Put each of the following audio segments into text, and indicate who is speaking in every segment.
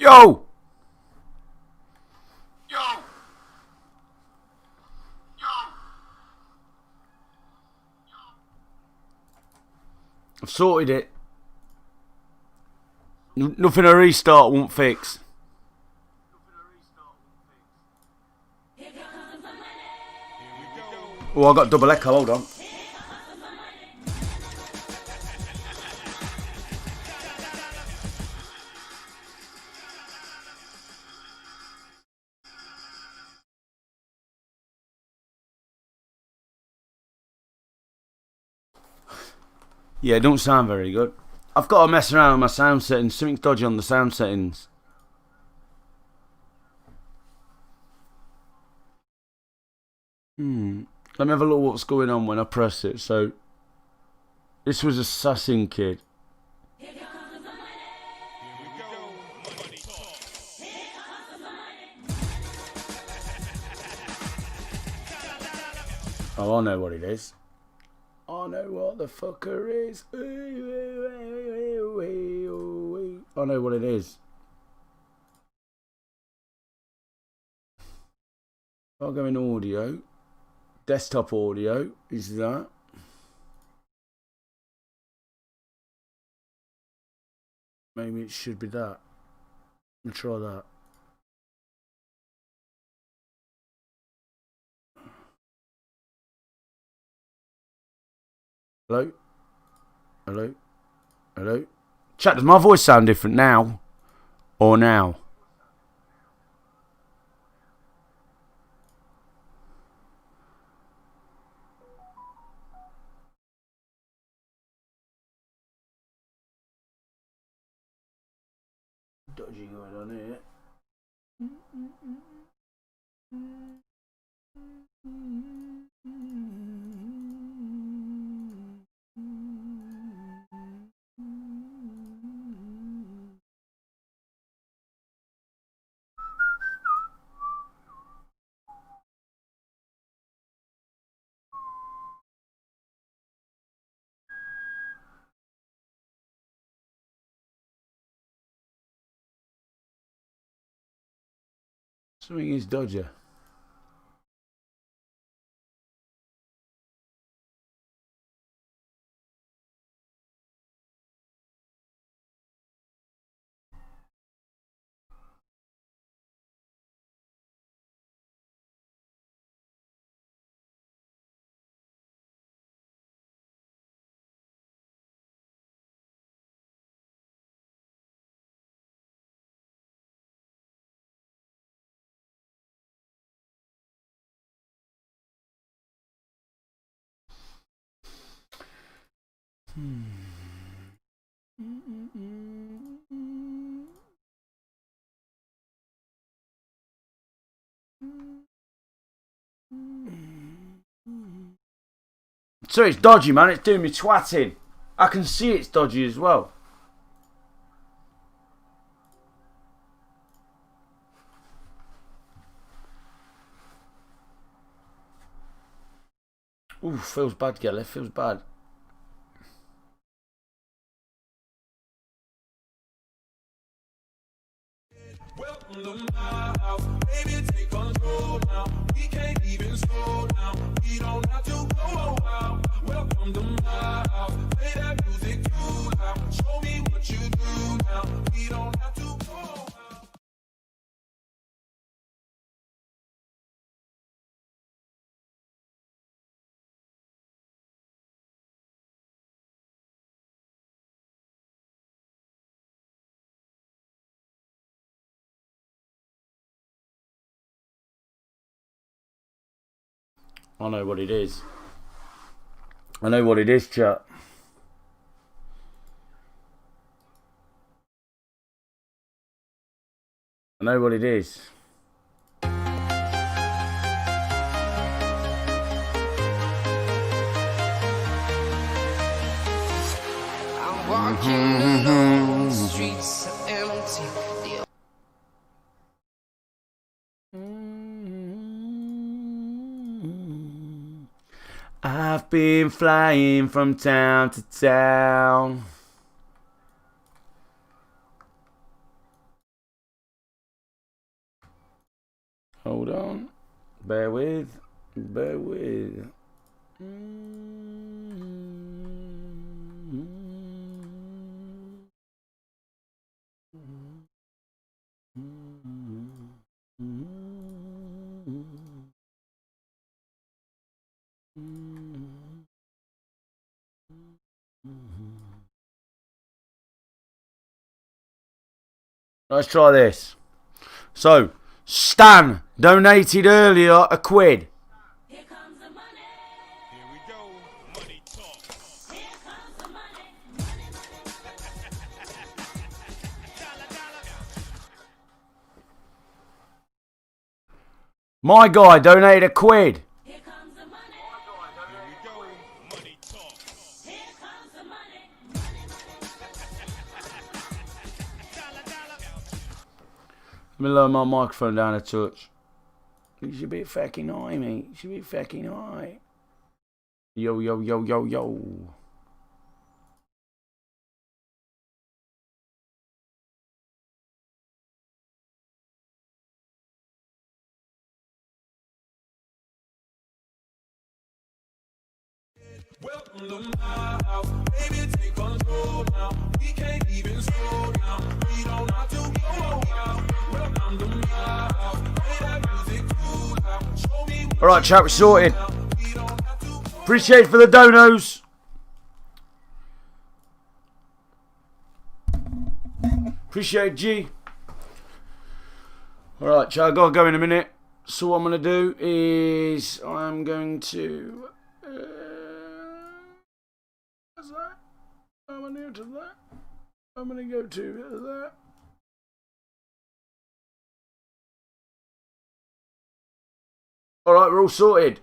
Speaker 1: Yo! I've sorted it. Nothing a restart won't fix. Oh, I got double echo. Hold on. Yeah, it don't sound very good. I've got to mess around with my sound settings. Something's dodgy on the sound settings. Let me have a look what's going on when I press it. So, this was Assassin Kid. Oh, I know what it is. I know what the fucker is. I know what it is. I'll go in audio. Desktop audio is that. Maybe it should be that. Let me try that. Hello? Hello? Hello? Chat, does my voice sound different now? Or now? Dodgy going on here. Something is dodgy. So it's dodgy, man. It's doing me twatting. I can see it's dodgy as well. Ooh, feels bad, Gelly. Feels bad. Welcome to my house, baby, take control now. We can't even slow down. We don't have to go out. Welcome to my house, play that music too loud. Show me what you do now. We don't have to go out. I know what it is. I know what it is, chat. I know what it is. I'm walking alone, the streets are empty. I've been flying from town to town.
Speaker 2: Hold on. Bear with. Bear with. Let's try this. So, Stan donated earlier a quid.
Speaker 3: Here comes the money.
Speaker 4: Here we go. Money talk.
Speaker 3: Here comes the money. Money, money,
Speaker 2: My guy donated a quid.
Speaker 3: Here comes the money.
Speaker 4: Here we go. Money talk.
Speaker 3: Here comes the money. Money,
Speaker 2: Let me lower my microphone down a touch. You should be fucking high, mate. You should be fucking high. Yo, yo, yo, yo, yo.
Speaker 1: Welcome to my house, baby, take control now. We can't even slow down. We don't have to go out. Welcome to my house, play that music too loud. Show me what
Speaker 2: Alright, chat, we're sorted.
Speaker 1: we don't have to go.
Speaker 2: Appreciate it for the donos. Appreciate it, G. Alright, chat, I gotta go in a minute. So what I'm gonna do is I'm going to what's that? I'm gonna go to that. I'm gonna go to that. Alright, we're all sorted.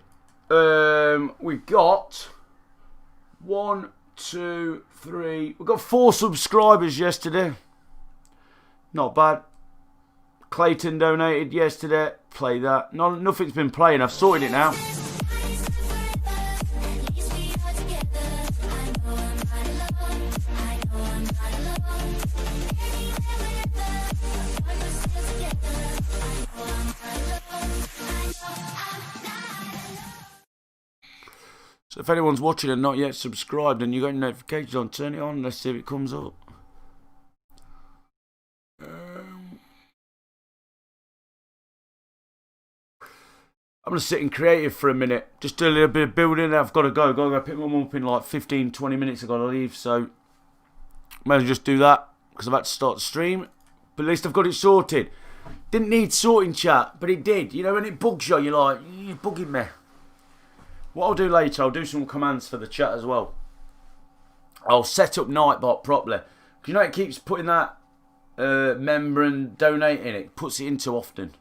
Speaker 2: We got 1, 2, 3. We got 4 subscribers yesterday. Not bad. Clayton donated yesterday. Play that. Nothing's been playing. I've sorted it now. So if anyone's watching and not yet subscribed and you got notifications on, turn it on. Let's see if it comes up. I'm going to sit in creative for a minute. Just do a little bit of building. I've got to go. Got to go pick my mum up in like 15, 20 minutes. I've got to leave. So, may as well just do that. Because I've had to start the stream. But at least I've got it sorted. Didn't need sorting, chat. But it did. You know, when it bugs you, you're like, you're bugging me. What I'll do later, I'll do some commands for the chat as well. I'll set up Nightbot properly. Because you know it keeps putting that member and donate in. It puts it in too often.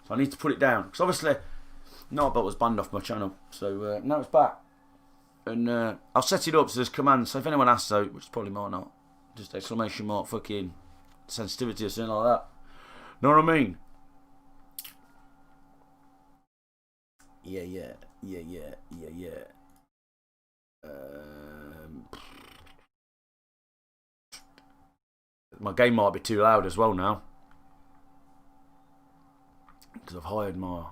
Speaker 2: So I need to put it down. Because obviously, Nightbot was banned off my channel. So now it's back. And I'll set it up so there's commands. So if anyone asks though, which probably might not, just exclamation mark fucking sensitivity or something like that. Know what I mean? Yeah. My game might be too loud as well now. Because I've hired my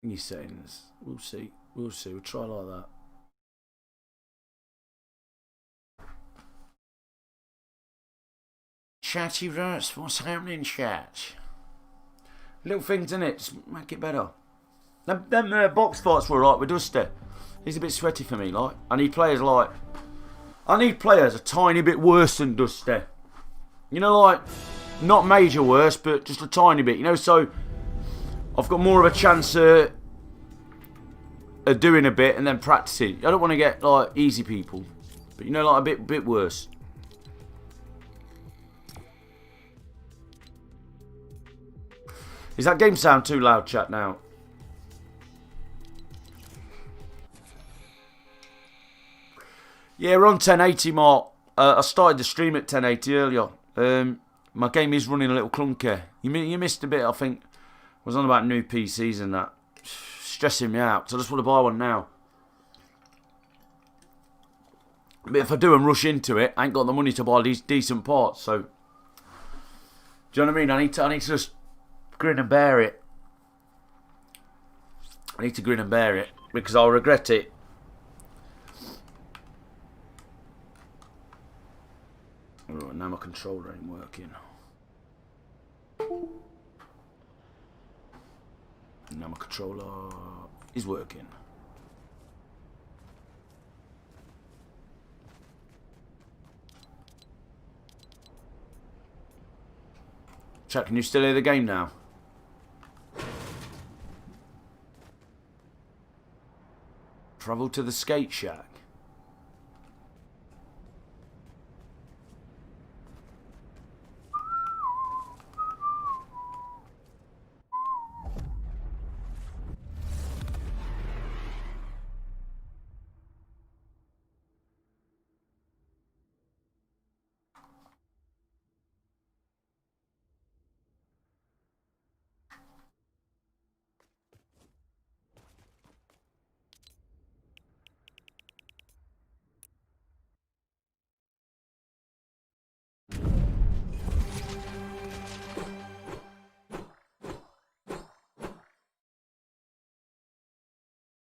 Speaker 2: thingy settings. We'll see. We'll try like that. Chatty verse, what's happening, chat? Little things in it, just make it better. Them box fights were right with Dusty. He's a bit sweaty for me, like. I need players a tiny bit worse than Dusty. You know, like, not major worse, but just a tiny bit, you know, so I've got more of a chance of doing a bit and then practicing. I don't want to get, like, easy people, but, you know, like, a bit worse. Is that game sound too loud, chat, now? Yeah, we're on 1080, Mark. I started the stream at 1080 earlier. My game is running a little clunky. You missed a bit, I think. I was on about new PCs and that. Stressing me out, so I just want to buy one now. But if I do and rush into it, I ain't got the money to buy these decent parts, so... Do you know what I mean? I need to just grin and bear it. I need to grin and bear it because I'll regret it. Oh, now my controller ain't working. Now my controller is working. Chat, can you still hear the game now? Travel to the skate shack.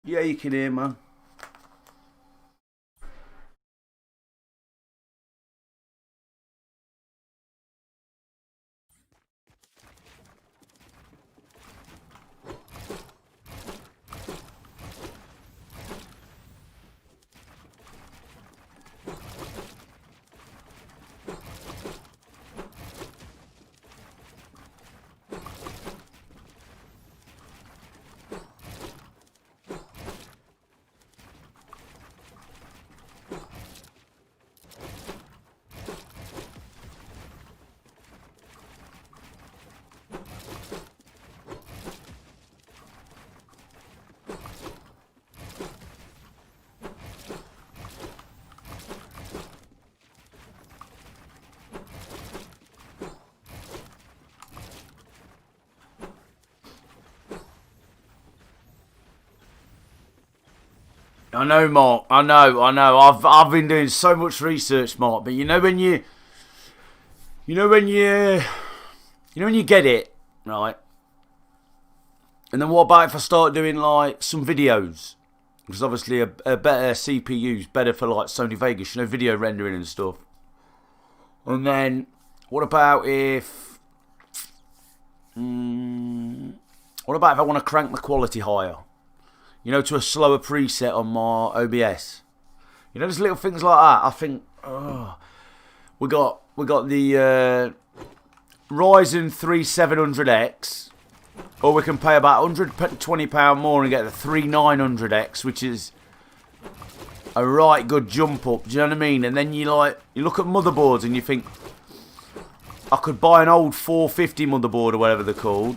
Speaker 2: Yeah, you can hear, man. I know, Mark. I know. I've been doing so much research, Mark. But you know when you get it right, and then what about if I start doing like some videos? Because obviously a better CPU is better for like Sony Vegas, you know, video rendering and stuff. And then what about if I want to crank the quality higher? You know, to a slower preset on my OBS. You know, there's little things like that. I think we got the Ryzen 3 700X, or we can pay about £120 more and get the 3900X, which is a right good jump up. Do you know what I mean? And then you look at motherboards and you think, I could buy an old 450 motherboard or whatever they're called.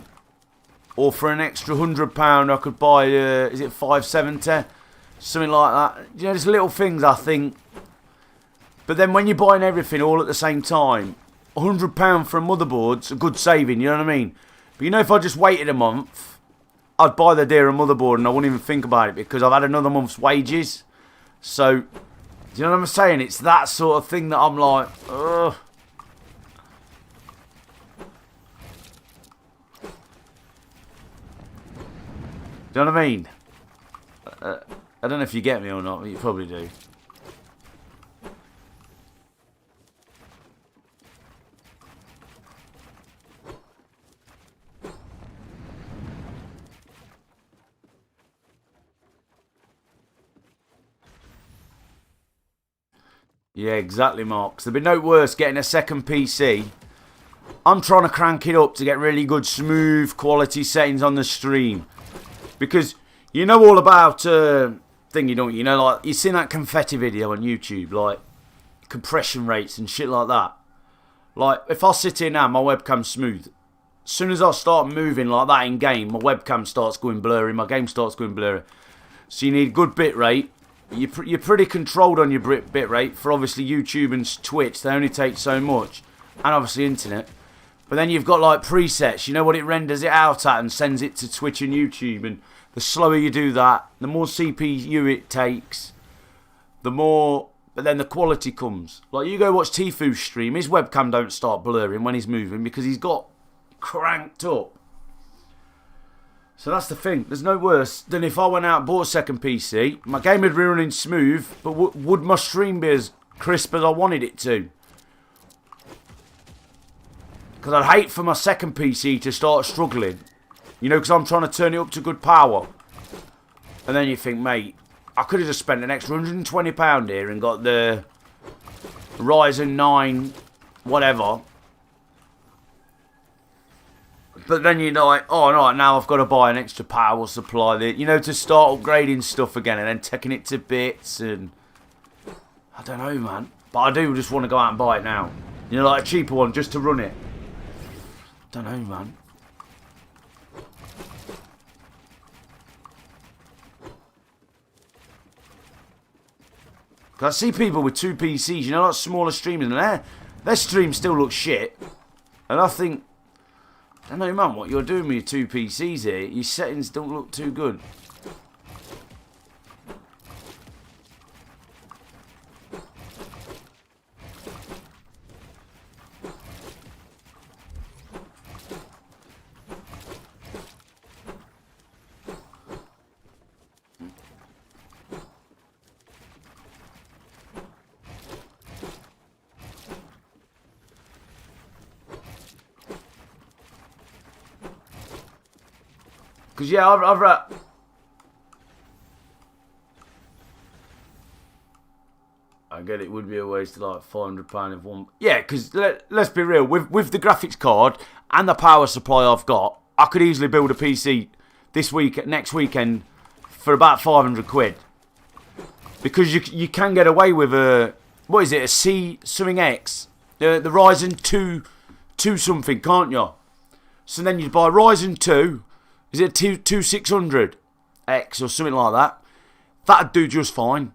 Speaker 2: Or for an extra £100, I could buy, is it 570? Something like that. You know, there's little things, I think. But then when you're buying everything all at the same time, £100 for a motherboard's a good saving, you know what I mean? But you know, if I just waited a month, I'd buy the dearer motherboard and I wouldn't even think about it because I've had another month's wages. So, do you know what I'm saying? It's that sort of thing that I'm like, ugh. Do you know what I mean? I don't know if you get me or not, but you probably do. Yeah, exactly, Mark. 'Cause there'd be no worse getting a second PC. I'm trying to crank it up to get really good, smooth quality settings on the stream. Because you know all about thingy, don't you? You know, like, you've seen that confetti video on YouTube, like compression rates and shit like that. Like, if I sit here now, my webcam's smooth. As soon as I start moving like that in game, my webcam starts going blurry, my game starts going blurry. So you need good bit rate. You're pretty controlled on your bit rate for obviously YouTube and Twitch. They only take so much, and obviously internet. But then you've got like presets. You know what it renders it out at and sends it to Twitch and YouTube. And the slower you do that, the more CPU it takes, the more. But then the quality comes. Like, you go watch Tifu's stream, his webcam don't start blurring when he's moving because he's got cranked up. So that's the thing. There's no worse than if I went out and bought a second PC. My game would be running smooth, but would my stream be as crisp as I wanted it to? Because I'd hate for my second PC to start struggling. You know, because I'm trying to turn it up to good power. And then you think, mate, I could have just spent an extra £120 here and got the Ryzen 9 whatever. But then you're like, oh, right, now I've got to buy an extra power supply, you know, to start upgrading stuff again and then taking it to bits. And I don't know, man. But I do just want to go out and buy it now. You know, like a cheaper one just to run it. Don't know, man. I see people with 2 PCs, you know, like smaller streamers, and their stream still looks shit. And I think, I don't know, man, what you're doing with your 2 PCs here, your settings don't look too good. Because, yeah, I get it would be a waste of like £400 if one... Yeah, because let's be real. With the graphics card and the power supply I've got, I could easily build a PC next weekend for about 500 quid. Because you can get away with a... What is it? A C something X? The Ryzen 2 something, can't you? So then you'd buy Ryzen 2... Is it a 2600X or something like that? That'd do just fine.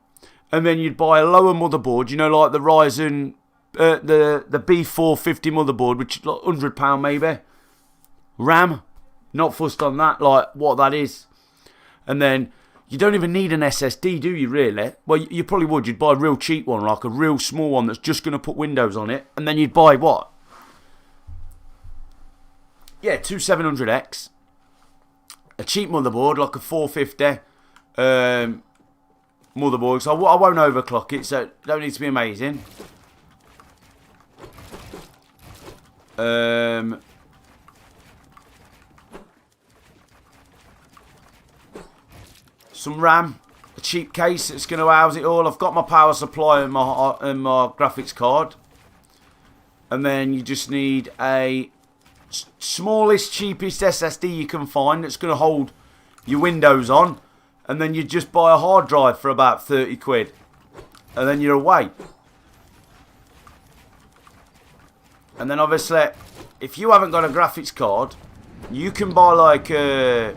Speaker 2: And then you'd buy a lower motherboard, you know, like the Ryzen, the B450 motherboard, which is like £100 maybe. RAM, not fussed on that, like what that is. And then you don't even need an SSD, do you really? Well, you probably would. You'd buy a real cheap one, like a real small one that's just going to put Windows on it. And then you'd buy what? Yeah, 2700X. A cheap motherboard, like a 450 motherboard. So I won't overclock it, so it don't need to be amazing. Some RAM, a cheap case that's going to house it all. I've got my power supply and my graphics card. And then you just need a smallest, cheapest SSD you can find that's going to hold your Windows on, and then you just buy a hard drive for about 30 quid, and then you're away. And then obviously, if you haven't got a graphics card, you can buy like I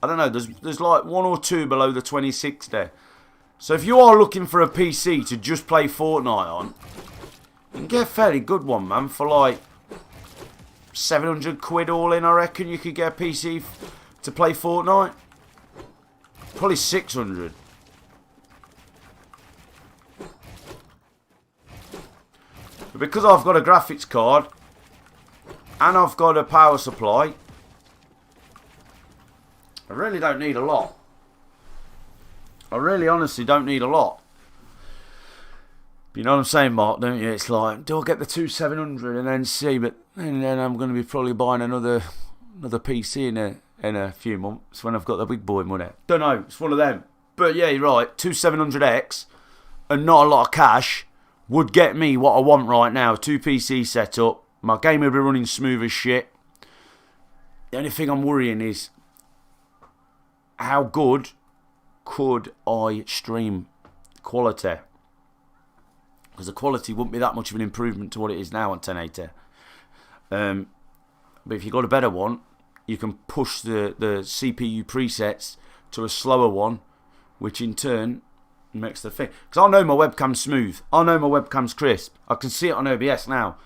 Speaker 2: don't know, there's like 1 or 2 below the 2060. So if you are looking for a PC to just play Fortnite on, you can get a fairly good one, man, for like 700 quid all in. I reckon you could get a PC to play Fortnite. Probably 600. But because I've got a graphics card and I've got a power supply, I really don't need a lot. I really honestly don't need a lot. You know what I'm saying, Mark, don't you? It's like, do I get the 2700 and then see, but and then I'm going to be probably buying another PC in a few months when I've got the big boy money. Don't know, it's one of them. But yeah, you're right, 2700X and not a lot of cash would get me what I want right now. 2 PC setup, my game will be running smooth as shit. The only thing I'm worrying is how good could I stream quality? Because the quality wouldn't be that much of an improvement to what it is now on 1080. But if you've got a better one, you can push the CPU presets to a slower one, which in turn makes the thing. Because I know my webcam's smooth. I know my webcam's crisp. I can see it on OBS now.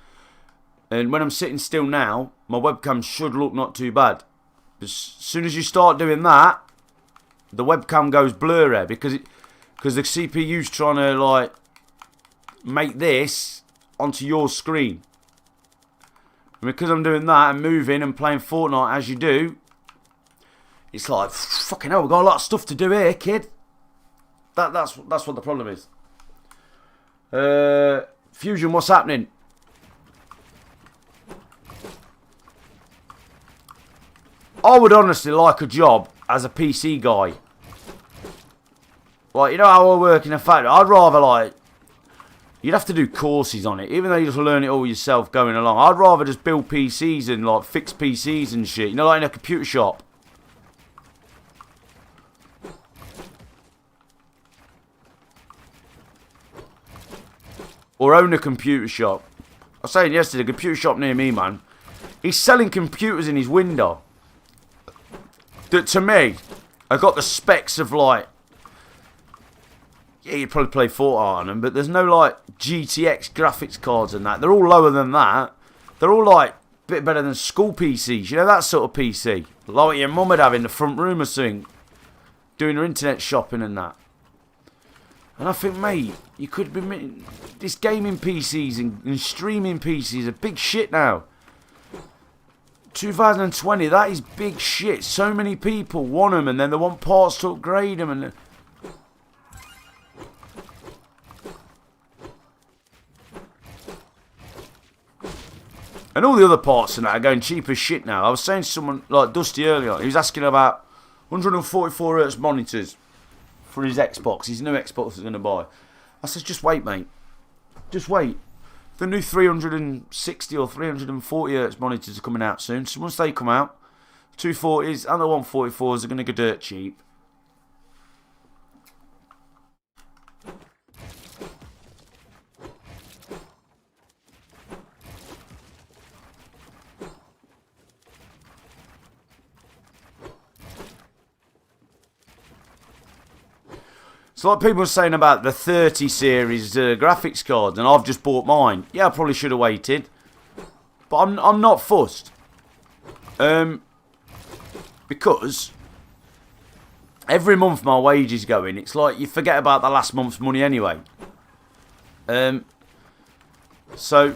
Speaker 2: And when I'm sitting still now, my webcam should look not too bad. As soon as you start doing that, the webcam goes blurry because the CPU's trying to like make this onto your screen. And because I'm doing that and moving and playing Fortnite as you do, it's like, fucking hell, we've got a lot of stuff to do here, kid. That's what the problem is. Fusion, what's happening? I would honestly like a job as a PC guy. Like, you know how I work in a factory? I'd rather, like, you'd have to do courses on it, even though you just learn it all yourself going along. I'd rather just build PCs and, like, fix PCs and shit. You know, like in a computer shop. Or own a computer shop. I was saying yesterday, a computer shop near me, man. He's selling computers in his window. That, to me, I got the specs of, like, yeah, you'd probably play Fortnite on them, but there's no, like, GTX graphics cards and that. They're all lower than that. They're all, like, a bit better than school PCs. You know, that sort of PC. Like what your mum would have in the front room or something. Doing her internet shopping and that. And I think, mate, you could be... This gaming PCs and streaming PCs are big shit now. 2020, that is big shit. So many people want them and then they want parts to upgrade them and... And all the other parts and that are going cheap as shit now. I was saying to someone, like Dusty earlier, he was asking about 144Hz monitors for his Xbox. His new Xbox he's going to buy. I said, just wait, mate. Just wait. The new 360 or 340Hz monitors are coming out soon. So once they come out, 240s and the 144s are going to go dirt cheap. So like people are saying about the 30 series graphics cards, and I've just bought mine. Yeah, I probably should have waited, but I'm not fussed. Because every month my wage is going. It's like you forget about the last month's money anyway. So,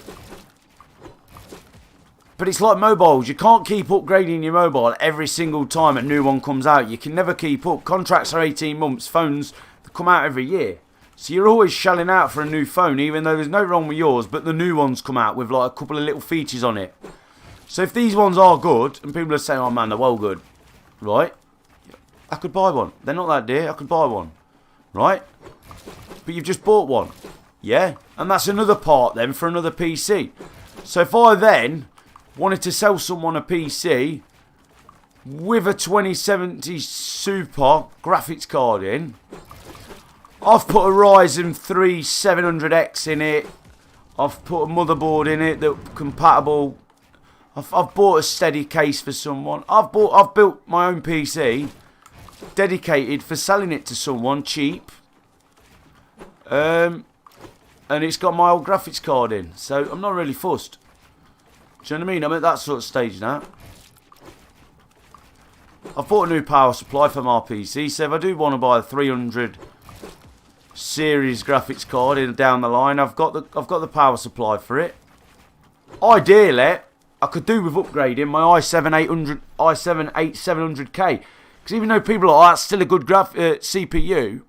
Speaker 2: but it's like mobiles. You can't keep upgrading your mobile every single time a new one comes out. You can never keep up. Contracts are 18 months. Phones come out every year. So you're always shelling out for a new phone, even though there's no wrong with yours, but the new ones come out with like a couple of little features on it. So if these ones are good, and people are saying, oh man, they're well good, right? I could buy one. They're not that dear, I could buy one, right? But you've just bought one, yeah? And that's another part then for another PC. So if I then wanted to sell someone a PC with a 2070 Super graphics card in, I've put a Ryzen 3 700X in it. I've put a motherboard in it that's compatible. I've bought a steady case for someone. I've built my own PC dedicated for selling it to someone cheap. And it's got my old graphics card in. So I'm not really fussed. Do you know what I mean? I'm at that sort of stage now. I've bought a new power supply for my PC. So if I do want to buy a 300 series graphics card in down the line, I've got the power supply for it. Ideally, I could do with upgrading my i7 8700K, because even though people are like, that's still a good CPU,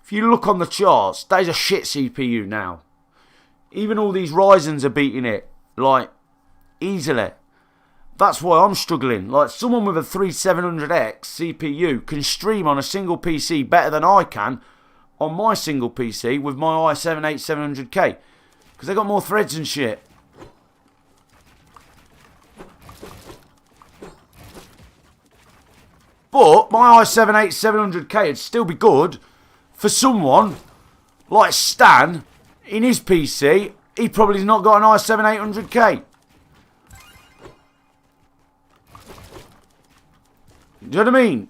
Speaker 2: if you look on the charts, that is a shit CPU now. Even all these Ryzens are beating it, like, easily. That's why I'm struggling. Like, someone with a 3700X CPU can stream on a single PC better than I can on my single PC with my i7 8700K, because they got more threads and shit. But my i7 8700K would still be good for someone like Stan in his PC. He probably's not got an i7 800K. Do you know what I mean?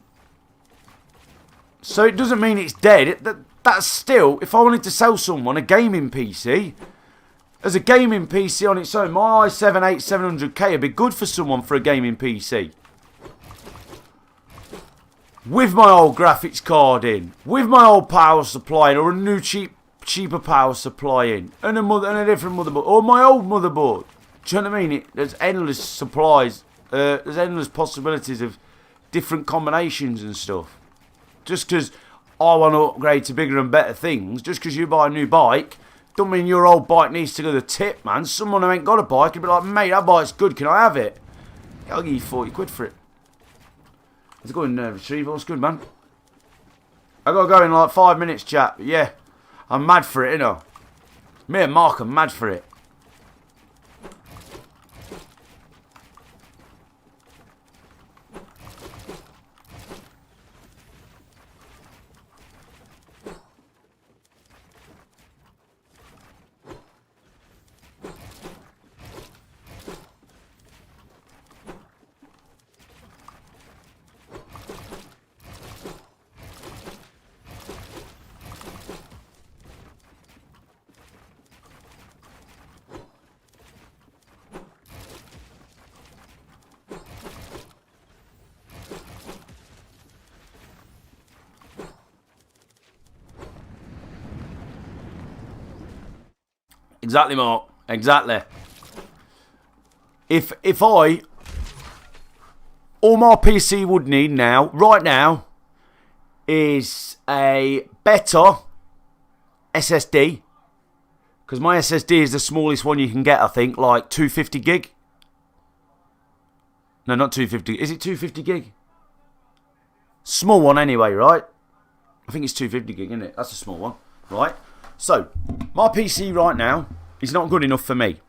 Speaker 2: So it doesn't mean it's dead. That's still, if I wanted to sell someone a gaming PC, as a gaming PC on its own, my i7 8700K would be good for someone for a gaming PC. With my old graphics card in, with my old power supply in, or a new cheaper power supply in, and a different motherboard, or my old motherboard. Do you know what I mean? There's endless supplies, there's endless possibilities of different combinations and stuff. Just because I want to upgrade to bigger and better things, just because you buy a new bike, don't mean your old bike needs to go to the tip, man. Someone who ain't got a bike will be like, mate, that bike's good, can I have it? I'll give you 40 quid for it. It's going retrieval, it's good, man. I got to go in like 5 minutes, chat. But yeah, I'm mad for it, innit? Me and Mark are mad for it. Exactly, Mark. Exactly. If I... All my PC would need now, right now, is a better SSD. Because my SSD is the smallest one you can get, I think. Like 250 gig. No, not 250. Is it 250 gig? Small one anyway, right? I think it's 250 gig, isn't it? That's a small one, right? So, my PC right now is not good enough for me.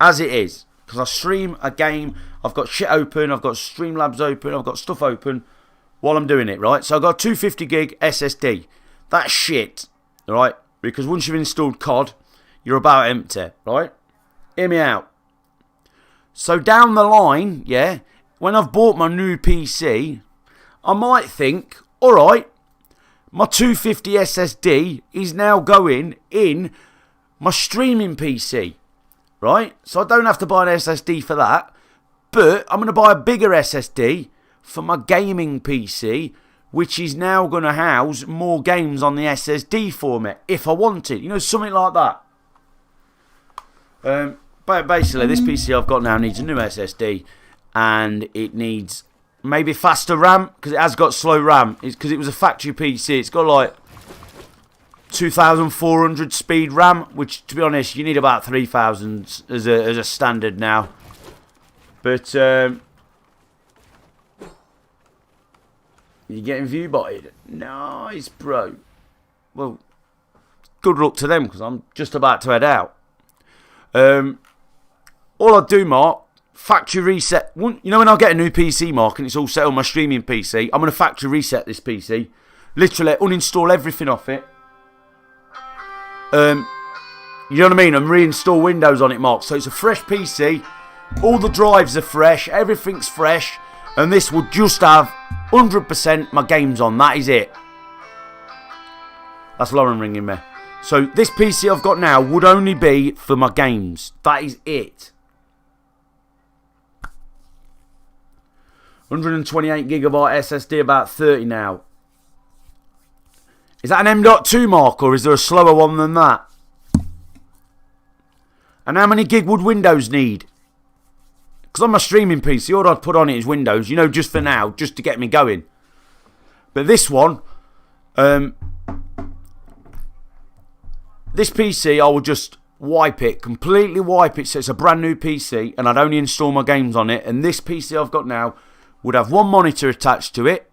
Speaker 2: As it is. Because I stream a game. I've got shit open. I've got Streamlabs open. I've got stuff open while I'm doing it, right? So I've got a 250 gig SSD. That's shit, right? Because once you've installed COD, you're about empty, right? Hear me out. So down the line, yeah, when I've bought my new PC, I might think, alright, my 250 SSD is now going in my streaming PC, right? So I don't have to buy an SSD for that, but I'm going to buy a bigger SSD for my gaming PC, which is now going to house more games on the SSD for me, if I want it. You know, something like that. But basically, this PC I've got now needs a new SSD, and it needs maybe faster RAM, because it has got slow RAM. It's because it was a factory PC. It's got like 2,400 speed RAM, which, to be honest, you need about 3,000 as a standard now. But you're getting view botted. Nice, bro. Well, good luck to them, because I'm just about to head out. All I do, Mark, factory reset. You know when I get a new PC, Mark, and it's all set on my streaming PC, I'm going to factory reset this PC. Literally uninstall everything off it. You know what I mean? And reinstall Windows on it, Mark. So it's a fresh PC. All the drives are fresh. Everything's fresh. And this will just have 100% my games on. That is it. That's Lauren ringing me. So this PC I've got now would only be for my games. That is it. 128 gigabyte SSD, about 30 now. Is that an M.2 Mark, or is there a slower one than that? And how many gig would Windows need? Because on my streaming PC, all I'd put on it is Windows, you know, just for now, just to get me going. But this one, this PC, I would just wipe it, completely wipe it, so it's a brand new PC, and I'd only install my games on it. And this PC I've got now would have one monitor attached to it,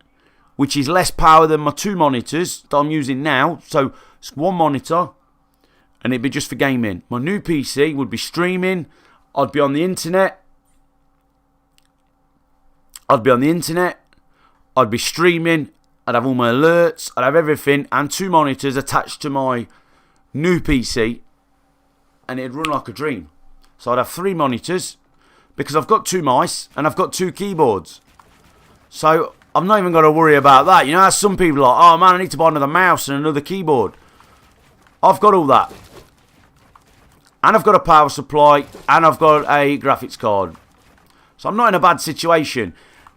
Speaker 2: which is less power than my two monitors that I'm using now. So it's one monitor, and it'd be just for gaming. My new PC would be streaming. I'd be on the internet. I'd be streaming. I'd have all my alerts. I'd have everything, and two monitors attached to my new PC, and it'd run like a dream. So I'd have three monitors, because I've got two mice and I've got two keyboards. So I've not even got to worry about that. You know how some people are like, oh man, I need to buy another mouse and another keyboard. I've got all that. And I've got a power supply, and I've got a graphics card. So I'm not in a bad situation.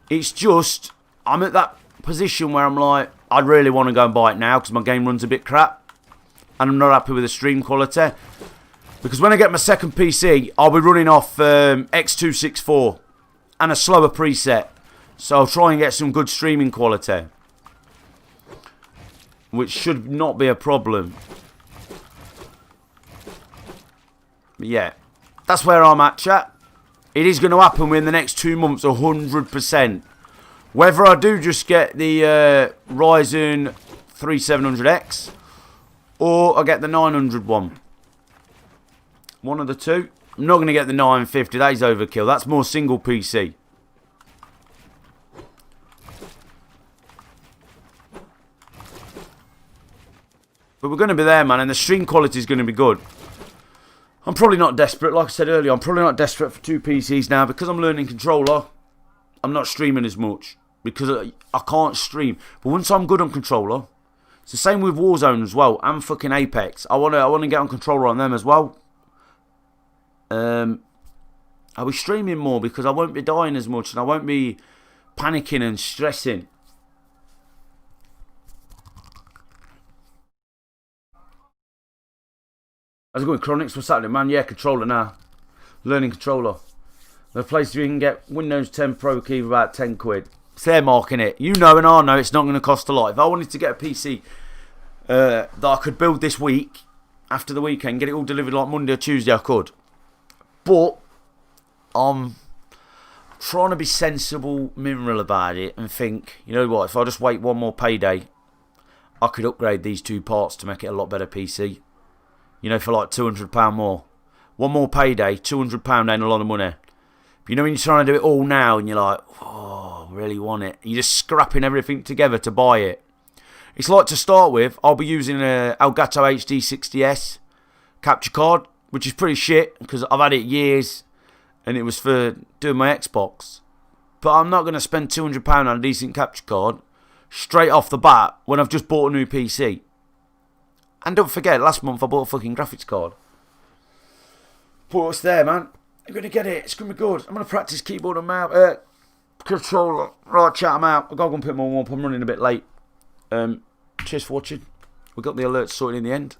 Speaker 2: It's just, I'm at that position where I'm like, I really want to go and buy it now, because my game runs a bit crap. And I'm not happy with the stream quality. Because when I get my second PC, I'll be running off X264 and a slower preset. So I'll try and get some good streaming quality, which should not be a problem. But yeah, that's where I'm at, chat. It is going to happen within the next 2 months, 100%. Whether I do just get the Ryzen 3700X or I get the 900 one. One of the two. I'm not going to get the 950. That is overkill. That's more single PC. But we're going to be there, man, and the stream quality is going to be good. I'm probably not desperate, like I said earlier, I'm probably not desperate for 2 PCs now because I'm learning controller. I'm not streaming as much because I can't stream. But once I'm good on controller, it's the same with Warzone as well and fucking Apex. I want to get on controller on them as well. I'll be streaming more because I won't be dying as much and I won't be panicking and stressing. How's it going, Chronics? What's happening, man? Yeah, controller now. Learning controller. The place where you can get Windows 10 Pro key for about 10 quid. It's their marking it. You know and I know it's not going to cost a lot. If I wanted to get a PC that I could build this week, after the weekend, get it all delivered like Monday or Tuesday, I could. But I'm trying to be sensible, mineral about it and think, you know what, if I just wait one more payday, I could upgrade these 2 parts to make it a lot better PC. You know, for like £200 more. One more payday, £200 ain't a lot of money. But you know when you're trying to do it all now and you're like, oh, I really want it. And you're just scrapping everything together to buy it. It's like, to start with, I'll be using a Elgato HD 60S capture card, which is pretty shit because I've had it years and it was for doing my Xbox. But I'm not going to spend £200 on a decent capture card straight off the bat when I've just bought a new PC. And don't forget, last month I bought a fucking graphics card. But what's there, man? I'm going to get it. It's going to be good. I'm going to practice keyboard and mouse. Controller. Right, chat, I'm out. I've got to go and put my warm up. I'm running a bit late. Cheers for watching. We got the alerts sorted in the end.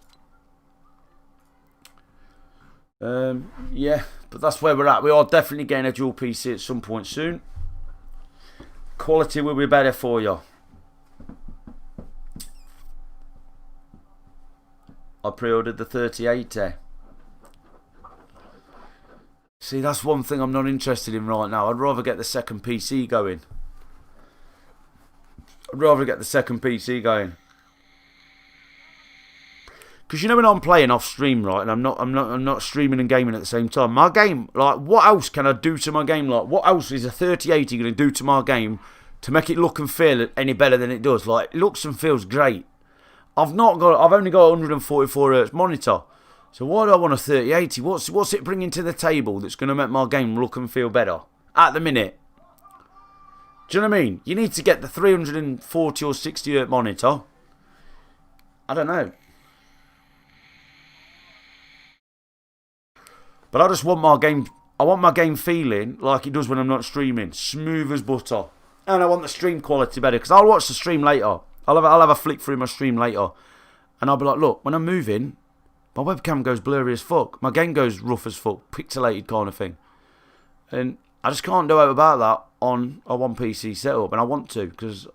Speaker 2: Yeah, but that's where we're at. We are definitely getting a dual PC at some point soon. Quality will be better for you. I pre-ordered the 3080. See, that's one thing I'm not interested in right now. I'd rather get the second PC going. Because you know when I'm playing off stream, right, and I'm not streaming and gaming at the same time. My game, like, what else can I do to my game? Like, what else is a 3080 going to do to my game to make it look and feel any better than it does? Like, it looks and feels great. I've only got a 144Hz monitor. So why do I want a 3080? What's it bringing to the table that's going to make my game look and feel better at the minute? Do you know what I mean? You need to get the 340 or 60Hz monitor. I don't know. But I just want my game. I want my game feeling like it does when I'm not streaming, smooth as butter. And I want the stream quality better because I'll watch the stream later. I'll have a flick through my stream later, and I'll be like, look, when I'm moving, my webcam goes blurry as fuck. My game goes rough as fuck, pixelated kind of thing. And I just can't do it about that on a 1PC setup, and I want to because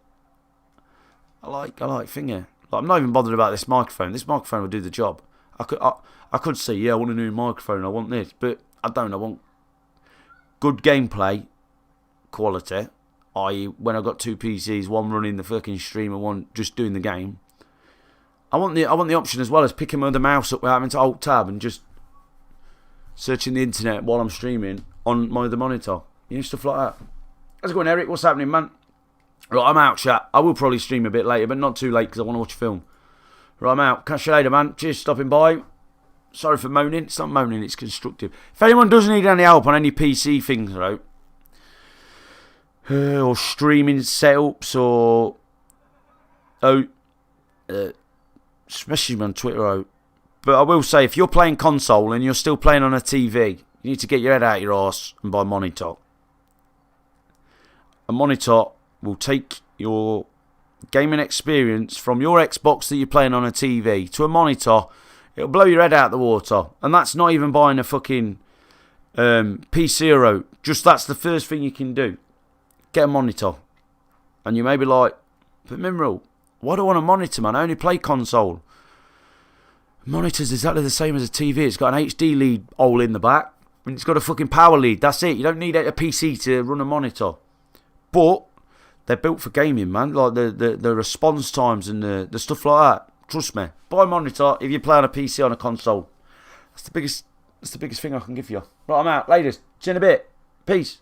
Speaker 2: I like thingy. Like, I'm not even bothered about this microphone. This microphone will do the job. I could say, yeah, I want a new microphone. I want this, but I don't. I want good gameplay quality. I.e., when I've got 2 PCs, one running the fucking stream and one just doing the game. I want the option as well as picking the mouse up without having to alt tab and just searching the internet while I'm streaming on my other monitor. You know, stuff like that. How's it going, Eric? What's happening, man? Right, I'm out, chat. I will probably stream a bit later, but not too late because I want to watch a film. Right, I'm out. Catch you later, man. Cheers for stopping by. Sorry for moaning. It's not moaning, it's constructive. If anyone does need any help on any PC things, right, or streaming setups, or message me on Twitter, but I will say, if you're playing console and you're still playing on a TV, you need to get your head out your arse and buy a monitor. A monitor will take your gaming experience from your Xbox that you're playing on a TV to a monitor. It'll blow your head out the water, and that's not even buying a fucking PC Hero. Just that's the first thing you can do. get a monitor. And you may be like, but Mineral, why do I want a monitor, man? I only play console. Monitor's exactly the same as a TV. It's got an HD lead hole in the back. And it's got a fucking power lead. That's it. You don't need a PC to run a monitor. But they're built for gaming, man. Like the response times and the stuff like that. Trust me. Buy a monitor if you play on a PC on a console. That's the biggest thing I can give you. Right, I'm out. Ladies, see you in a bit. Peace.